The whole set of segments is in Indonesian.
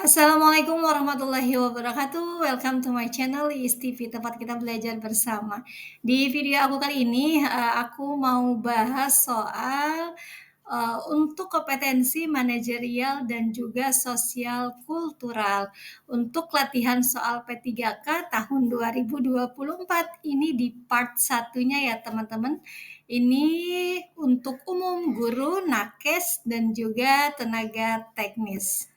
Assalamualaikum warahmatullahi wabarakatuh. Welcome to my channel Iis TV, tempat kita belajar bersama. Di video aku kali ini, aku mau bahas soal, untuk kompetensi manajerial dan juga sosial kultural. Untuk latihan soal P3K tahun 2024, ini di part satunya ya teman-teman. Ini untuk umum, guru, nakes, dan juga tenaga teknis.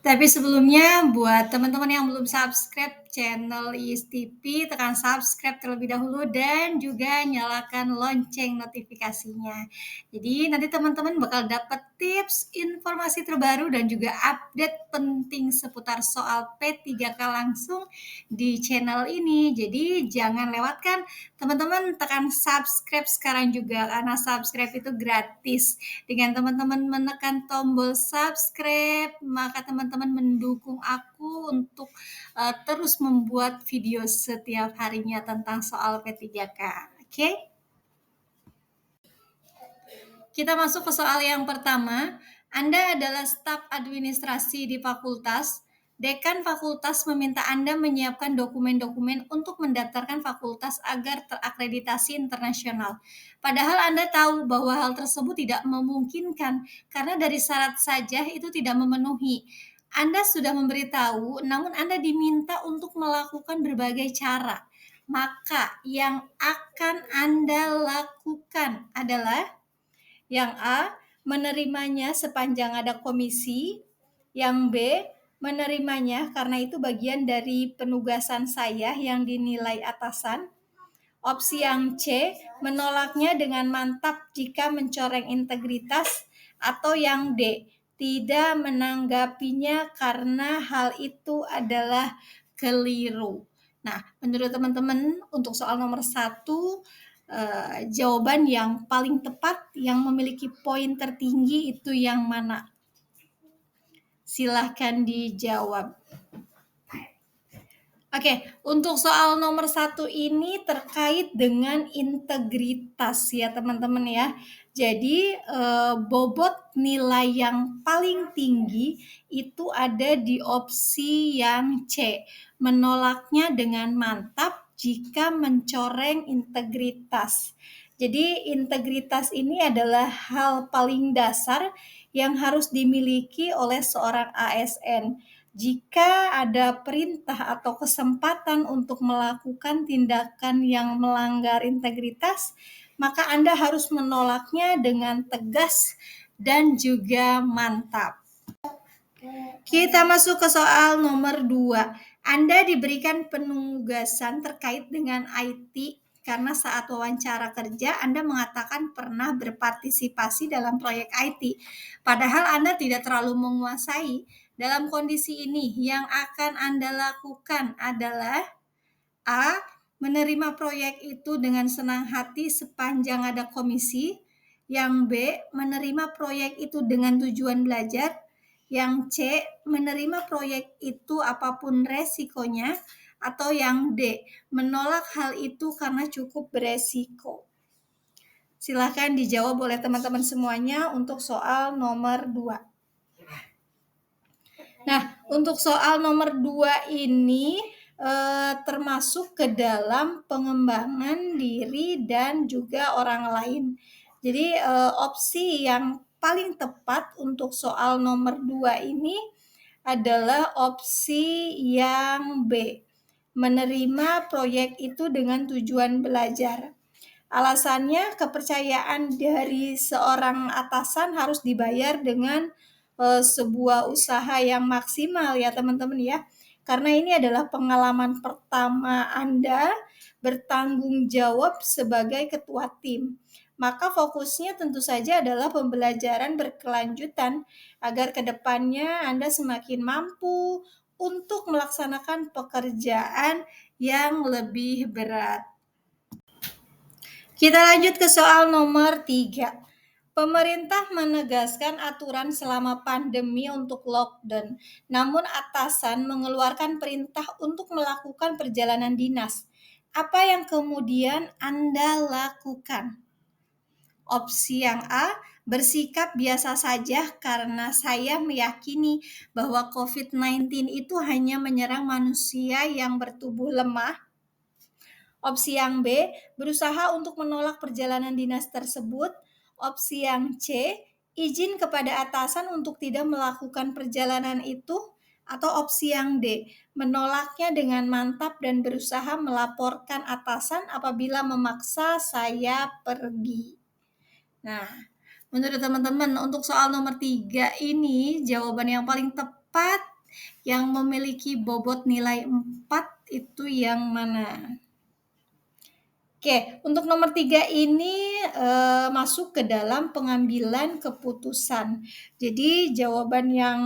Tapi sebelumnya buat teman-teman yang belum subscribe channel Iis TV, tekan subscribe terlebih dahulu dan juga nyalakan lonceng notifikasinya. Jadi nanti teman-teman bakal dapat tips, informasi terbaru dan juga update penting seputar soal P3K langsung di channel ini. Jadi jangan lewatkan, teman-teman tekan subscribe sekarang juga karena subscribe itu gratis. Dengan teman-teman menekan tombol subscribe, maka teman-teman mendukung aku untuk terus membuat video setiap harinya tentang soal P3K. Oke? Kita masuk ke soal yang pertama. Anda adalah staf administrasi di fakultas. Dekan fakultas meminta Anda menyiapkan dokumen-dokumen untuk mendaftarkan fakultas agar terakreditasi internasional. Padahal Anda tahu bahwa hal tersebut tidak memungkinkan karena dari syarat saja itu tidak memenuhi. Anda sudah memberitahu, namun Anda diminta untuk melakukan berbagai cara. Maka yang akan Anda lakukan adalah yang A, menerimanya sepanjang ada komisi. Yang B, menerimanya karena itu bagian dari penugasan saya yang dinilai atasan. Opsi yang C, menolaknya dengan mantap jika mencoreng integritas. Atau yang D, tidak menanggapinya karena hal itu adalah keliru. Nah, menurut teman-teman untuk soal nomor 1, jawaban yang paling tepat, yang memiliki poin tertinggi itu yang mana? Silahkan dijawab. Oke, untuk soal nomor 1 ini terkait dengan integritas ya teman-teman ya. Jadi bobot nilai yang paling tinggi itu ada di opsi yang C. Menolaknya dengan mantap jika mencoreng integritas. Jadi integritas ini adalah hal paling dasar yang harus dimiliki oleh seorang ASN. Jika ada perintah atau kesempatan untuk melakukan tindakan yang melanggar integritas, maka Anda harus menolaknya dengan tegas dan juga mantap. Kita masuk ke soal nomor 2. Anda diberikan penugasan terkait dengan IT karena saat wawancara kerja Anda mengatakan pernah berpartisipasi dalam proyek IT. Padahal Anda tidak terlalu menguasai. Dalam kondisi ini, yang akan Anda lakukan adalah A. Menerima proyek itu dengan senang hati sepanjang ada komisi. Yang B. Menerima proyek itu dengan tujuan belajar. Yang C. Menerima proyek itu apapun resikonya. Atau yang D. Menolak hal itu karena cukup beresiko. Silakan dijawab oleh teman-teman semuanya untuk soal nomor 2. Nah, untuk soal nomor 2 ini termasuk ke dalam pengembangan diri dan juga orang lain. Jadi opsi yang paling tepat untuk soal nomor 2 ini adalah opsi yang B. Menerima proyek itu dengan tujuan belajar. Alasannya kepercayaan dari seorang atasan harus dibayar dengan sebuah usaha yang maksimal ya teman-teman ya. Karena ini adalah pengalaman pertama Anda bertanggung jawab sebagai ketua tim. Maka fokusnya tentu saja adalah pembelajaran berkelanjutan agar kedepannya Anda semakin mampu untuk melaksanakan pekerjaan yang lebih berat. Kita lanjut ke soal nomor 3. Pemerintah menegaskan aturan selama pandemi untuk lockdown, namun atasan mengeluarkan perintah untuk melakukan perjalanan dinas. Apa yang kemudian Anda lakukan? Opsi yang A, bersikap biasa saja karena saya meyakini bahwa COVID-19 itu hanya menyerang manusia yang bertubuh lemah. Opsi yang B, berusaha untuk menolak perjalanan dinas tersebut. Opsi yang C, izin kepada atasan untuk tidak melakukan perjalanan itu. Atau opsi yang D, menolaknya dengan mantap dan berusaha melaporkan atasan apabila memaksa saya pergi. Nah, menurut teman-teman, untuk soal nomor 3 ini, jawaban yang paling tepat yang memiliki bobot nilai 4 itu yang mana? Oke, untuk nomor 3 ini masuk ke dalam pengambilan keputusan. Jadi jawaban yang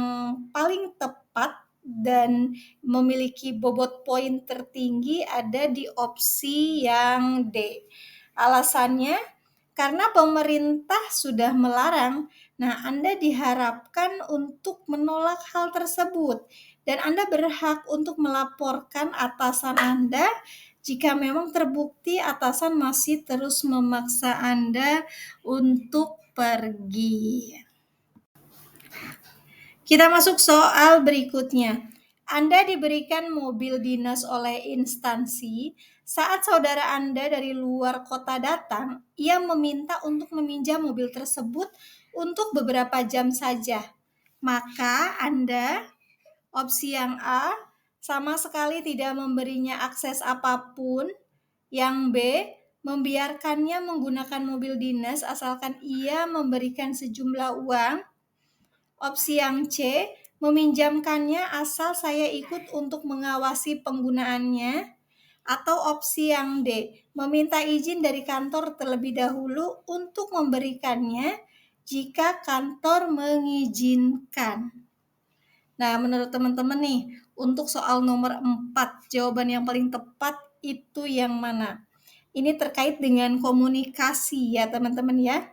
paling tepat dan memiliki bobot poin tertinggi ada di opsi yang D. Alasannya, karena pemerintah sudah melarang, nah Anda diharapkan untuk menolak hal tersebut dan Anda berhak untuk melaporkan atasan Anda jika memang terbukti atasan masih terus memaksa Anda untuk pergi. Kita masuk soal berikutnya. Anda diberikan mobil dinas oleh instansi. Saat saudara Anda dari luar kota datang, ia meminta untuk meminjam mobil tersebut untuk beberapa jam saja. Maka Anda, opsi yang A, sama sekali tidak memberinya akses apapun. Yang B, membiarkannya menggunakan mobil dinas asalkan ia memberikan sejumlah uang. Opsi yang C, meminjamkannya asal saya ikut untuk mengawasi penggunaannya. Atau opsi yang D, meminta izin dari kantor terlebih dahulu untuk memberikannya jika kantor mengizinkan. Nah, menurut teman-teman nih, untuk soal nomor 4, jawaban yang paling tepat itu yang mana? Ini terkait dengan komunikasi ya teman-teman ya.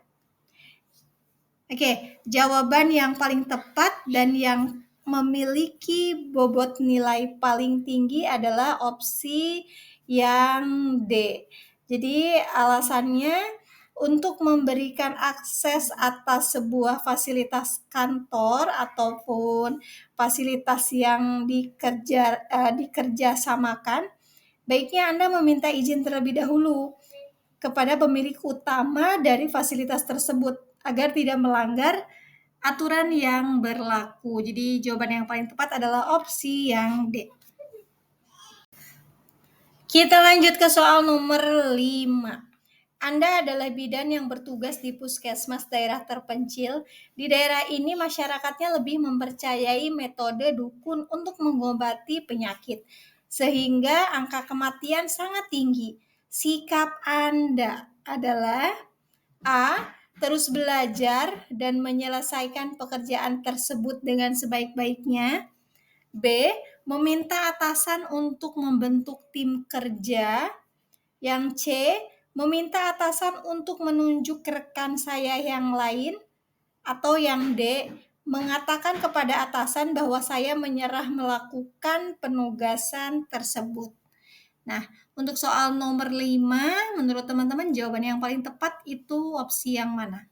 Oke, jawaban yang paling tepat dan yang memiliki bobot nilai paling tinggi adalah opsi yang D. Jadi alasannya untuk memberikan akses atas sebuah fasilitas kantor ataupun fasilitas yang dikerjasamakan, baiknya Anda meminta izin terlebih dahulu kepada pemilik utama dari fasilitas tersebut agar tidak melanggar aturan yang berlaku. Jadi jawaban yang paling tepat adalah opsi yang D. Kita lanjut ke soal nomor 5. Anda adalah bidan yang bertugas di puskesmas daerah terpencil. Di daerah ini masyarakatnya lebih mempercayai metode dukun untuk mengobati penyakit, sehingga angka kematian sangat tinggi. Sikap Anda adalah A, terus belajar dan menyelesaikan pekerjaan tersebut dengan sebaik-baiknya. B, meminta atasan untuk membentuk tim kerja. Yang C, meminta atasan untuk menunjuk rekan saya yang lain. Atau yang D, mengatakan kepada atasan bahwa saya menyerah melakukan penugasan tersebut. Nah, untuk soal nomor 5, menurut teman-teman jawaban yang paling tepat itu opsi yang mana?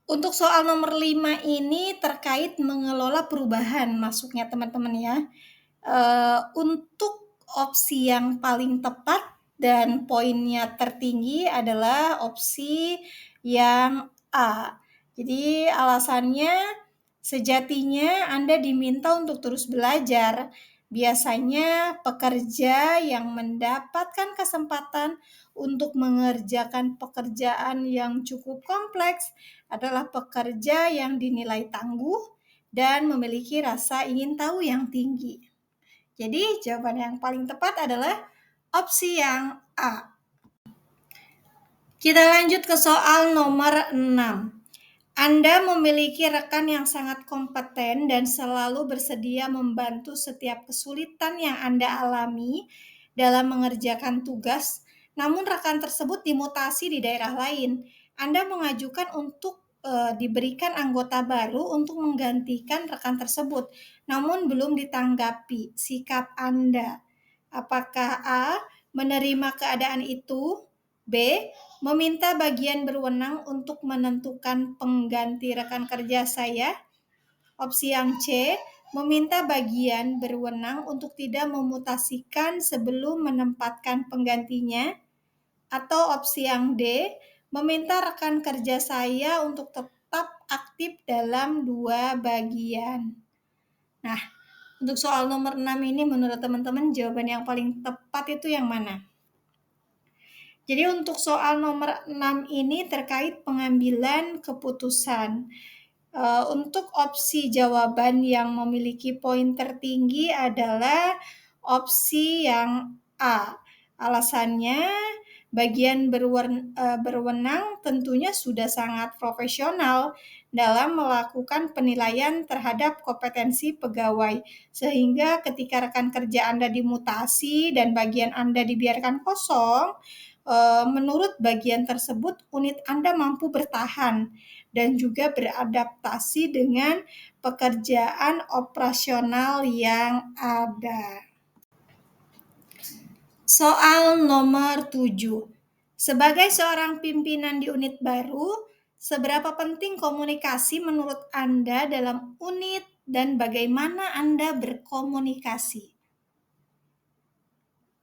Untuk soal nomor 5 ini terkait mengelola perubahan masuknya teman-teman ya. Untuk opsi yang paling tepat dan poinnya tertinggi adalah opsi yang A. Jadi alasannya sejatinya Anda diminta untuk terus belajar. Biasanya pekerja yang mendapatkan kesempatan untuk mengerjakan pekerjaan yang cukup kompleks adalah pekerja yang dinilai tangguh dan memiliki rasa ingin tahu yang tinggi. Jadi jawaban yang paling tepat adalah opsi yang A. Kita lanjut ke soal nomor 6. Anda memiliki rekan yang sangat kompeten dan selalu bersedia membantu setiap kesulitan yang Anda alami dalam mengerjakan tugas, namun rekan tersebut dimutasi di daerah lain. Anda mengajukan untuk diberikan anggota baru untuk menggantikan rekan tersebut, namun belum ditanggapi. Sikap Anda, apakah A, menerima keadaan itu, B. Meminta bagian berwenang untuk menentukan pengganti rekan kerja saya. Opsi yang C. Meminta bagian berwenang untuk tidak memutasikan sebelum menempatkan penggantinya. Atau opsi yang D. Meminta rekan kerja saya untuk tetap aktif dalam 2 bagian. Nah, untuk soal nomor 6 ini menurut teman-teman jawaban yang paling tepat itu yang mana? Jadi untuk soal nomor 6 ini terkait pengambilan keputusan. Untuk opsi jawaban yang memiliki poin tertinggi adalah opsi yang A. Alasannya bagian berwenang tentunya sudah sangat profesional dalam melakukan penilaian terhadap kompetensi pegawai, sehingga ketika rekan kerja Anda dimutasi dan bagian Anda dibiarkan kosong, menurut bagian tersebut unit Anda mampu bertahan dan juga beradaptasi dengan pekerjaan operasional yang ada. Soal nomor 7. Sebagai seorang pimpinan di unit baru, seberapa penting komunikasi menurut Anda dalam unit dan bagaimana Anda berkomunikasi?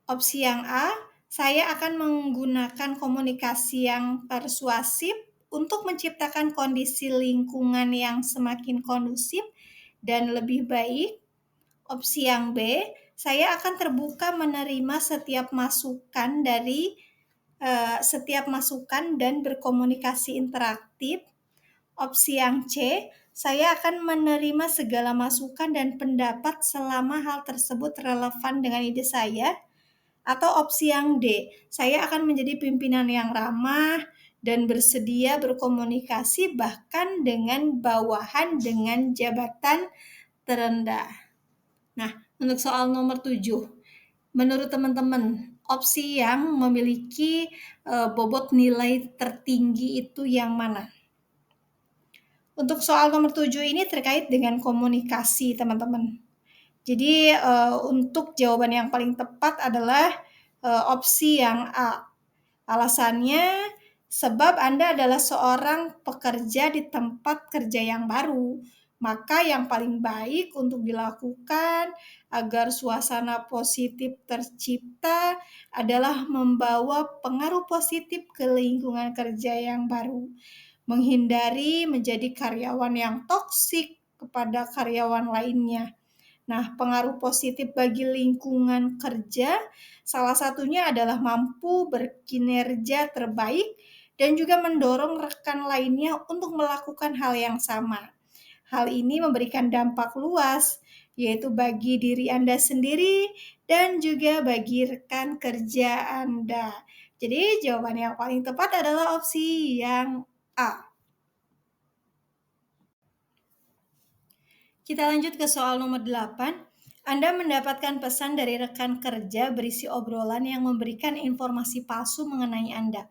Opsi yang A, saya akan menggunakan komunikasi yang persuasif untuk menciptakan kondisi lingkungan yang semakin kondusif dan lebih baik. Opsi yang B, saya akan terbuka menerima setiap masukan dan berkomunikasi interaktif. Opsi yang C, saya akan menerima segala masukan dan pendapat selama hal tersebut relevan dengan ide saya. Atau opsi yang D, saya akan menjadi pimpinan yang ramah dan bersedia berkomunikasi bahkan dengan bawahan dengan jabatan terendah. Nah, untuk soal nomor 7, menurut teman-teman, opsi yang memiliki bobot nilai tertinggi itu yang mana? Untuk soal nomor 7 ini terkait dengan komunikasi, teman-teman. Jadi untuk jawaban yang paling tepat adalah opsi yang A. Alasannya sebab Anda adalah seorang pekerja di tempat kerja yang baru, maka yang paling baik untuk dilakukan agar suasana positif tercipta adalah membawa pengaruh positif ke lingkungan kerja yang baru, menghindari menjadi karyawan yang toksik kepada karyawan lainnya. Nah, pengaruh positif bagi lingkungan kerja salah satunya adalah mampu berkinerja terbaik dan juga mendorong rekan lainnya untuk melakukan hal yang sama. Hal ini memberikan dampak luas, yaitu bagi diri Anda sendiri dan juga bagi rekan kerja Anda. Jadi, jawaban yang paling tepat adalah opsi yang A. Kita lanjut ke soal nomor 8. Anda mendapatkan pesan dari rekan kerja berisi obrolan yang memberikan informasi palsu mengenai Anda.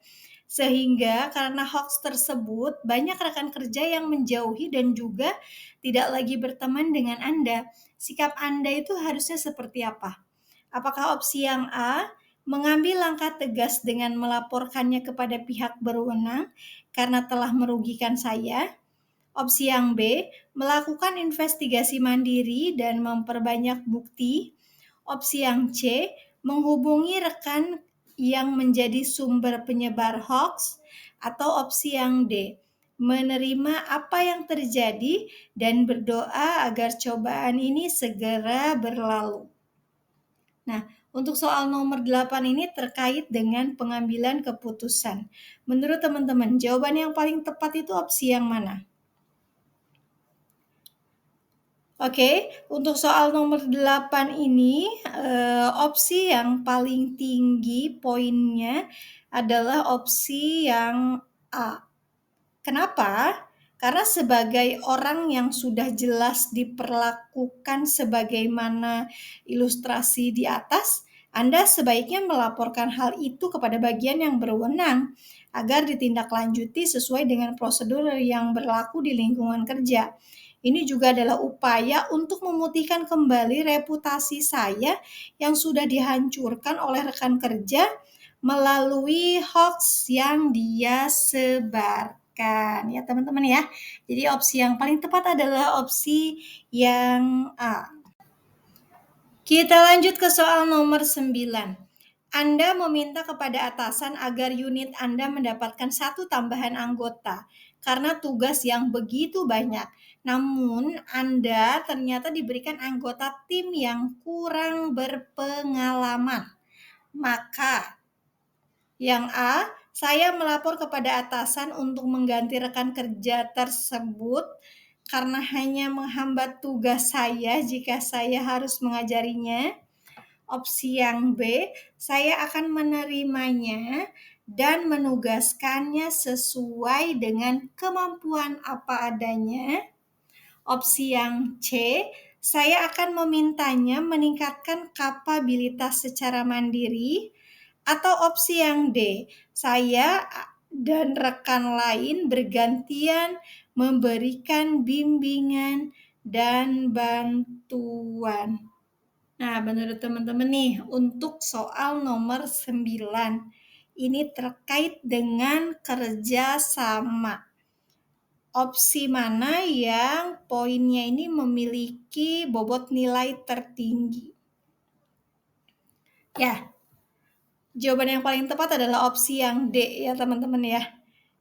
Sehingga karena hoax tersebut, banyak rekan kerja yang menjauhi dan juga tidak lagi berteman dengan Anda. Sikap Anda itu harusnya seperti apa? Apakah opsi yang A, mengambil langkah tegas dengan melaporkannya kepada pihak berwenang karena telah merugikan saya? Opsi yang B, melakukan investigasi mandiri dan memperbanyak bukti. Opsi yang C, menghubungi rekan yang menjadi sumber penyebar hoax. Atau opsi yang D, menerima apa yang terjadi dan berdoa agar cobaan ini segera berlalu. Nah, untuk soal nomor 8 ini terkait dengan pengambilan keputusan. Menurut teman-teman, jawaban yang paling tepat itu opsi yang mana? Oke, untuk soal nomor 8 ini, opsi yang paling tinggi poinnya adalah opsi yang A. Kenapa? Karena sebagai orang yang sudah jelas diperlakukan sebagaimana ilustrasi di atas, Anda sebaiknya melaporkan hal itu kepada bagian yang berwenang agar ditindaklanjuti sesuai dengan prosedur yang berlaku di lingkungan kerja. Ini juga adalah upaya untuk memutihkan kembali reputasi saya yang sudah dihancurkan oleh rekan kerja melalui hoax yang dia sebarkan. Ya teman-teman ya. Jadi opsi yang paling tepat adalah opsi yang A. Kita lanjut ke soal nomor 9. Anda meminta kepada atasan agar unit Anda mendapatkan satu tambahan anggota karena tugas yang begitu banyak. Namun, Anda ternyata diberikan anggota tim yang kurang berpengalaman. Maka, yang A, saya melapor kepada atasan untuk mengganti rekan kerja tersebut karena hanya menghambat tugas saya jika saya harus mengajarinya. Opsi yang B, saya akan menerimanya dan menugaskannya sesuai dengan kemampuan apa adanya. Opsi yang C, saya akan memintanya meningkatkan kapabilitas secara mandiri. Atau opsi yang D, saya dan rekan lain bergantian memberikan bimbingan dan bantuan. Nah, menurut teman-teman nih, untuk soal nomor 9, ini terkait dengan kerja sama. Opsi mana yang poinnya ini memiliki bobot nilai tertinggi? Ya, jawaban yang paling tepat adalah opsi yang D ya teman-teman ya.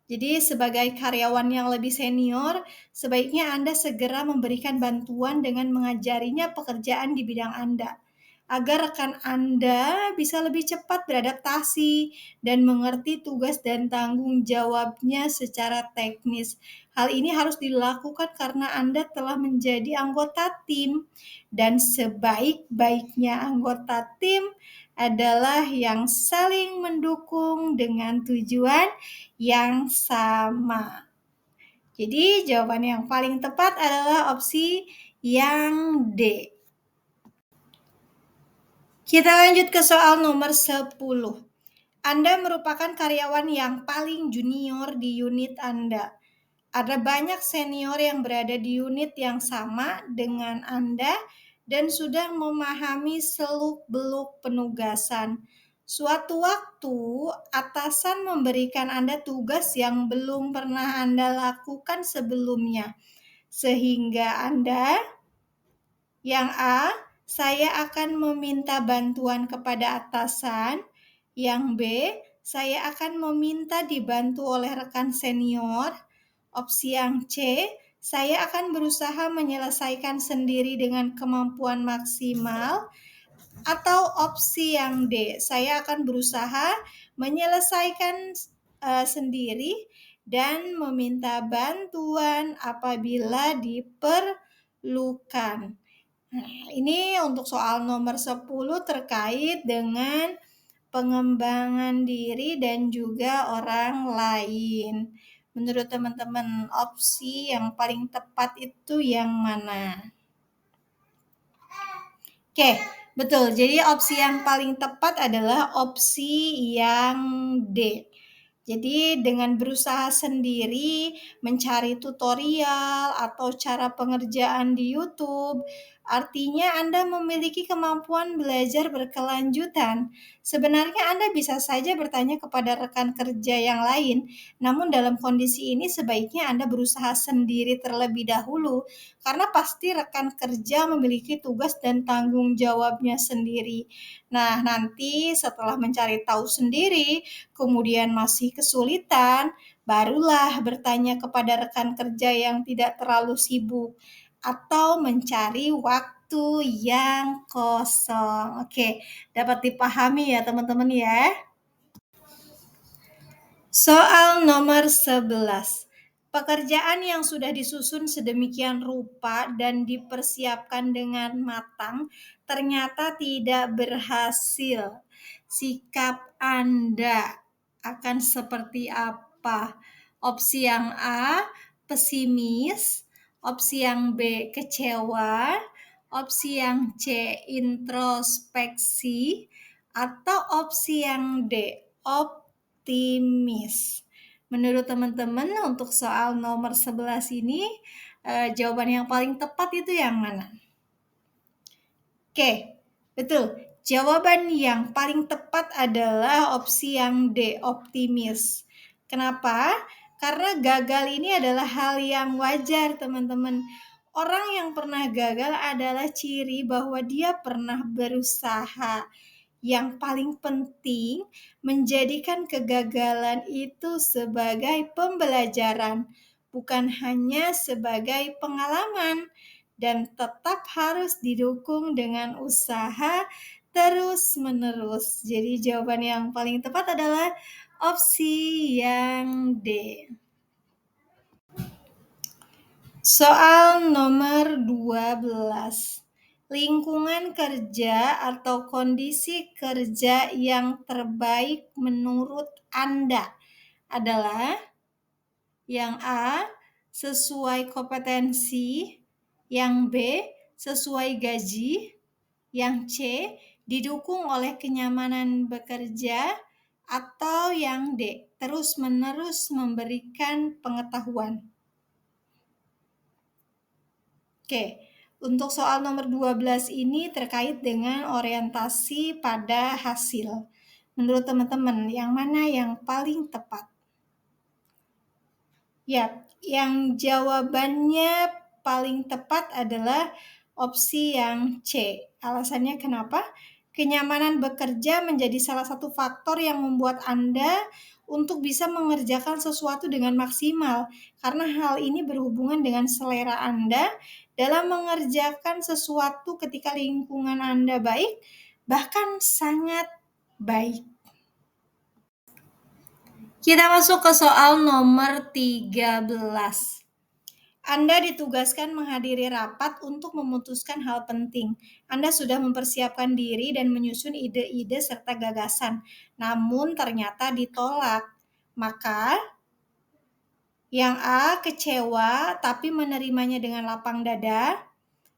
Jadi sebagai karyawan yang lebih senior, sebaiknya Anda segera memberikan bantuan dengan mengajarinya pekerjaan di bidang Anda, agar rekan Anda bisa lebih cepat beradaptasi dan mengerti tugas dan tanggung jawabnya secara teknis. Hal ini harus dilakukan karena Anda telah menjadi anggota tim, dan sebaik-baiknya anggota tim adalah yang saling mendukung dengan tujuan yang sama. Jadi jawaban yang paling tepat adalah opsi yang D. Kita lanjut ke soal nomor 10. Anda merupakan karyawan yang paling junior di unit Anda. Ada banyak senior yang berada di unit yang sama dengan Anda dan sudah memahami seluk-beluk penugasan. Suatu waktu, atasan memberikan Anda tugas yang belum pernah Anda lakukan sebelumnya, sehingga Anda, yang A, saya akan meminta bantuan kepada atasan. Yang B, saya akan meminta dibantu oleh rekan senior. Opsi yang C, saya akan berusaha menyelesaikan sendiri dengan kemampuan maksimal. Atau opsi yang D, saya akan berusaha menyelesaikan sendiri dan meminta bantuan apabila diperlukan. Nah, ini untuk soal nomor 10 terkait dengan pengembangan diri dan juga orang lain. Menurut teman-teman, opsi yang paling tepat itu yang mana? Oke, betul. Jadi opsi yang paling tepat adalah opsi yang D. Jadi dengan berusaha sendiri mencari tutorial atau cara pengerjaan di YouTube, artinya Anda memiliki kemampuan belajar berkelanjutan. Sebenarnya Anda bisa saja bertanya kepada rekan kerja yang lain, namun dalam kondisi ini sebaiknya Anda berusaha sendiri terlebih dahulu, karena pasti rekan kerja memiliki tugas dan tanggung jawabnya sendiri. Nah, nanti setelah mencari tahu sendiri, kemudian masih kesulitan, barulah bertanya kepada rekan kerja yang tidak terlalu sibuk atau mencari waktu yang kosong. Oke, dapat dipahami ya teman-teman ya. Soal nomor 11. Pekerjaan yang sudah disusun sedemikian rupa dan dipersiapkan dengan matang ternyata tidak berhasil. Sikap Anda akan seperti apa? Opsi yang A, pesimis. Opsi yang B, kecewa. Opsi yang C, introspeksi. Atau opsi yang D, optimis. Menurut teman-teman untuk soal nomor 11 ini, jawaban yang paling tepat itu yang mana? Oke, betul. Jawaban yang paling tepat adalah opsi yang D, optimis. Kenapa? Karena gagal ini adalah hal yang wajar, teman-teman. Orang yang pernah gagal adalah ciri bahwa dia pernah berusaha. Yang paling penting, menjadikan kegagalan itu sebagai pembelajaran, bukan hanya sebagai pengalaman, dan tetap harus didukung dengan usaha terus-menerus. Jadi jawaban yang paling tepat adalah opsi yang D. Soal nomor 12. Lingkungan kerja atau kondisi kerja yang terbaik menurut Anda adalah yang A, sesuai kompetensi, yang B, sesuai gaji, yang C, didukung oleh kenyamanan bekerja, atau yang D, terus-menerus memberikan pengetahuan. Oke, untuk soal nomor 12 ini terkait dengan orientasi pada hasil. Menurut teman-teman, yang mana yang paling tepat? Ya, yang jawabannya paling tepat adalah opsi yang C. Alasannya kenapa? Kenyamanan bekerja menjadi salah satu faktor yang membuat Anda untuk bisa mengerjakan sesuatu dengan maksimal, karena hal ini berhubungan dengan selera Anda dalam mengerjakan sesuatu ketika lingkungan Anda baik, bahkan sangat baik. Kita masuk ke soal nomor 13. Anda ditugaskan menghadiri rapat untuk memutuskan hal penting. Anda sudah mempersiapkan diri dan menyusun ide-ide serta gagasan, namun ternyata ditolak. Maka, yang A kecewa tapi menerimanya dengan lapang dada,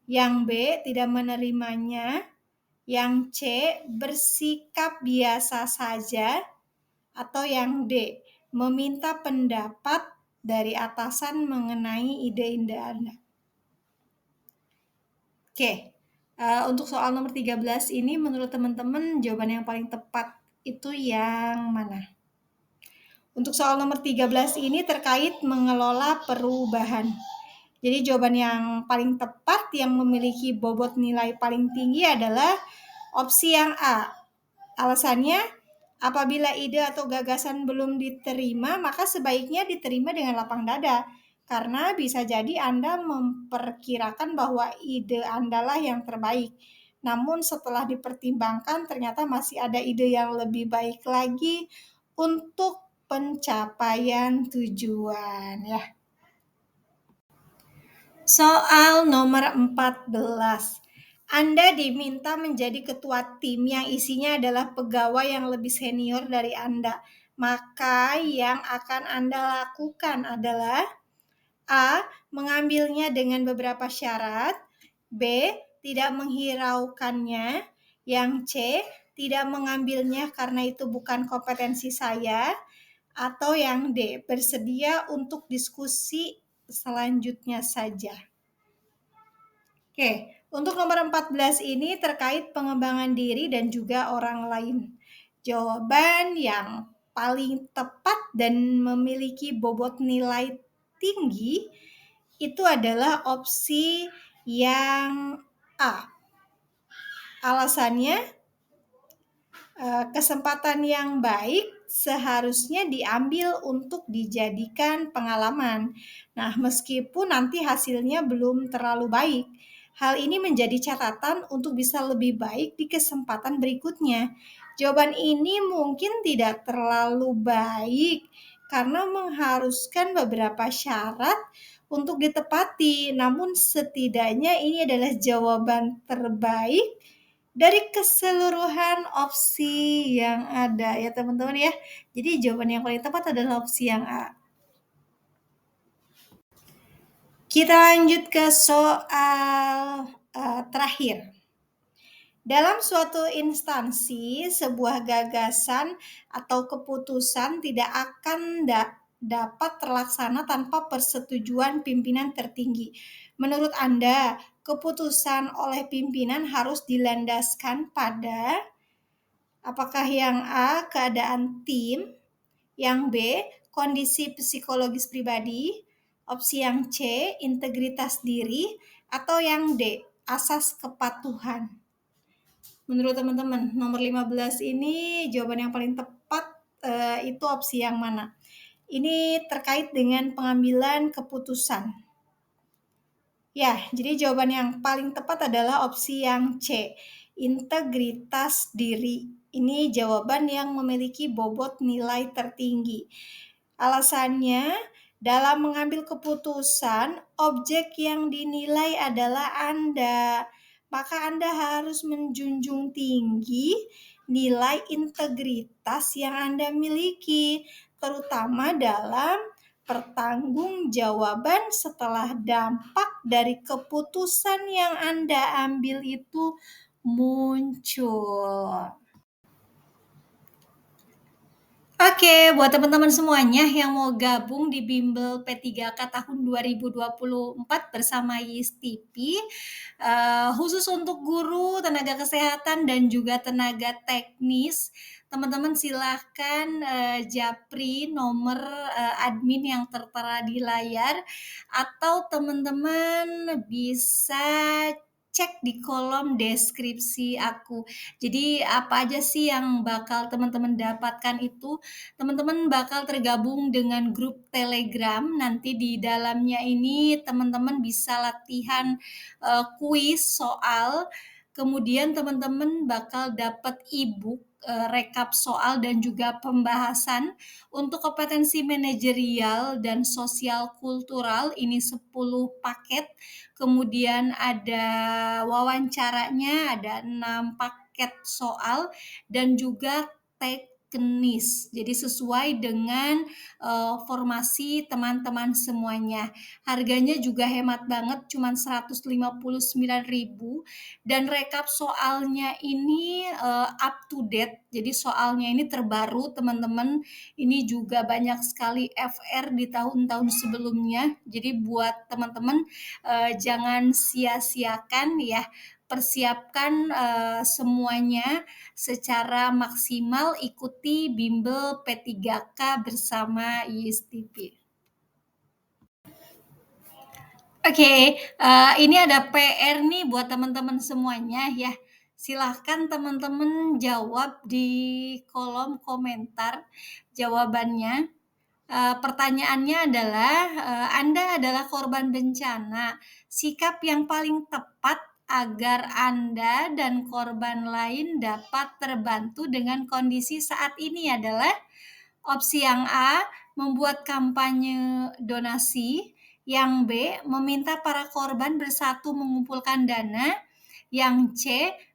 yang B tidak menerimanya, yang C bersikap biasa saja, atau yang D meminta pendapat dari atasan mengenai ide-ide Anda. Oke, untuk soal nomor 13 ini menurut teman-teman jawaban yang paling tepat itu yang mana? Untuk soal nomor 13 ini terkait mengelola perubahan. Jadi jawaban yang paling tepat yang memiliki bobot nilai paling tinggi adalah opsi yang A. Alasannya, apabila ide atau gagasan belum diterima, maka sebaiknya diterima dengan lapang dada. Karena bisa jadi Anda memperkirakan bahwa ide Anda lah yang terbaik. Namun setelah dipertimbangkan ternyata masih ada ide yang lebih baik lagi untuk pencapaian tujuan ya. Soal nomor 14. Anda diminta menjadi ketua tim yang isinya adalah pegawai yang lebih senior dari Anda. Maka yang akan Anda lakukan adalah A. Mengambilnya dengan beberapa syarat, B. Tidak menghiraukannya, yang C. Tidak mengambilnya karena itu bukan kompetensi saya, atau yang D. Bersedia untuk diskusi selanjutnya saja. Oke, untuk nomor 14 ini terkait pengembangan diri dan juga orang lain. Jawaban yang paling tepat dan memiliki bobot nilai tinggi itu adalah opsi yang A. Alasannya, kesempatan yang baik seharusnya diambil untuk dijadikan pengalaman. Nah, meskipun nanti hasilnya belum terlalu baik, hal ini menjadi catatan untuk bisa lebih baik di kesempatan berikutnya. Jawaban ini mungkin tidak terlalu baik karena mengharuskan beberapa syarat untuk ditepati, namun setidaknya ini adalah jawaban terbaik dari keseluruhan opsi yang ada ya teman-teman ya. Jadi jawaban yang paling tepat adalah opsi yang A. Kita lanjut ke soal terakhir. Dalam suatu instansi, sebuah gagasan atau keputusan tidak akan dapat terlaksana tanpa persetujuan pimpinan tertinggi. Menurut Anda, keputusan oleh pimpinan harus dilandaskan pada apakah yang A, keadaan tim, yang B, kondisi psikologis pribadi, opsi yang C, integritas diri, atau yang D, asas kepatuhan. Menurut teman-teman, nomor 15 ini jawaban yang paling tepat itu opsi yang mana? Ini terkait dengan pengambilan keputusan. Ya, jadi jawaban yang paling tepat adalah opsi yang C, integritas diri. Ini jawaban yang memiliki bobot nilai tertinggi. Alasannya, dalam mengambil keputusan, objek yang dinilai adalah Anda. Maka Anda harus menjunjung tinggi nilai integritas yang Anda miliki, terutama dalam pertanggungjawaban setelah dampak dari keputusan yang Anda ambil itu muncul. Oke, buat teman-teman semuanya yang mau gabung di Bimbel P3K tahun 2024 bersama YISTIPI, khusus untuk guru, tenaga kesehatan, dan juga tenaga teknis, teman-teman silahkan japri nomor admin yang tertera di layar, atau teman-teman bisa cek di kolom deskripsi aku. Jadi apa aja sih yang bakal teman-teman dapatkan itu, teman-teman bakal tergabung dengan grup Telegram. Nanti di dalamnya ini teman-teman bisa latihan kuis soal, kemudian teman-teman bakal dapat e-book rekap soal dan juga pembahasan. Untuk kompetensi manajerial dan sosial kultural ini 10 paket. Kemudian ada wawancaranya, ada 6 paket soal, dan juga teknis. Jadi sesuai dengan formasi teman-teman semuanya. Harganya juga hemat banget, cuma 159.000, dan rekap soalnya ini up to date. Jadi soalnya ini terbaru, teman-teman. Ini juga banyak sekali FR di tahun-tahun sebelumnya. Jadi buat teman-teman jangan sia-siakan ya, persiapkan semuanya secara maksimal, ikuti bimbel P3K bersama YISTIPI. Oke, ini ada PR nih buat teman-teman semuanya ya. Silahkan teman-teman jawab di kolom komentar jawabannya. Pertanyaannya adalah, Anda adalah korban bencana. Sikap yang paling tepat agar Anda dan korban lain dapat terbantu dengan kondisi saat ini adalah opsi yang A, membuat kampanye donasi. Yang B, meminta para korban bersatu mengumpulkan dana. Yang C,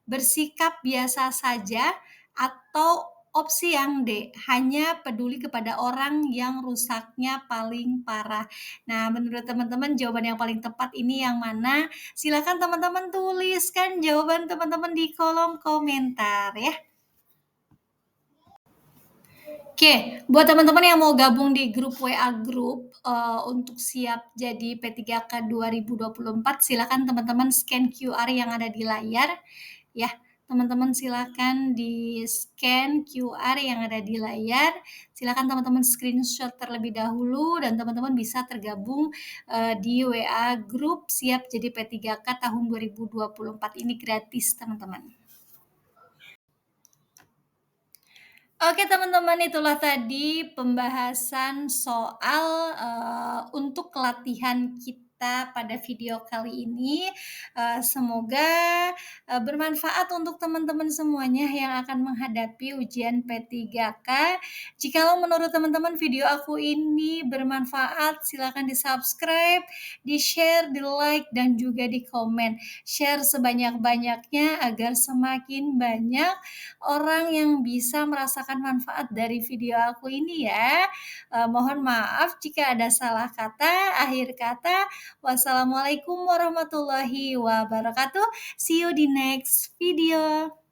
bersikap biasa saja. Atau opsi yang D, hanya peduli kepada orang yang rusaknya paling parah. Nah, menurut teman-teman jawaban yang paling tepat ini yang mana? Silakan teman-teman tuliskan jawaban teman-teman di kolom komentar ya. Oke, buat teman-teman yang mau gabung di grup WA grup untuk siap jadi P3K 2024, silakan teman-teman scan QR yang ada di layar ya. Teman-teman silakan di scan QR yang ada di layar. Silakan teman-teman screenshot terlebih dahulu dan teman-teman bisa tergabung di WA grup siap jadi P3K tahun 2024. Ini gratis, teman-teman. Oke teman-teman, itulah tadi pembahasan soal untuk latihan kita pada video kali ini. Semoga bermanfaat untuk teman-teman semuanya yang akan menghadapi ujian P3K. Jikalau menurut teman-teman video aku ini bermanfaat, silakan di-subscribe, di-share, di-like, dan juga di-komen. Share sebanyak-banyaknya agar semakin banyak orang yang bisa merasakan manfaat dari video aku ini ya. Mohon maaf jika ada salah kata. Akhir kata, wassalamualaikum warahmatullahi wabarakatuh. See you di next video.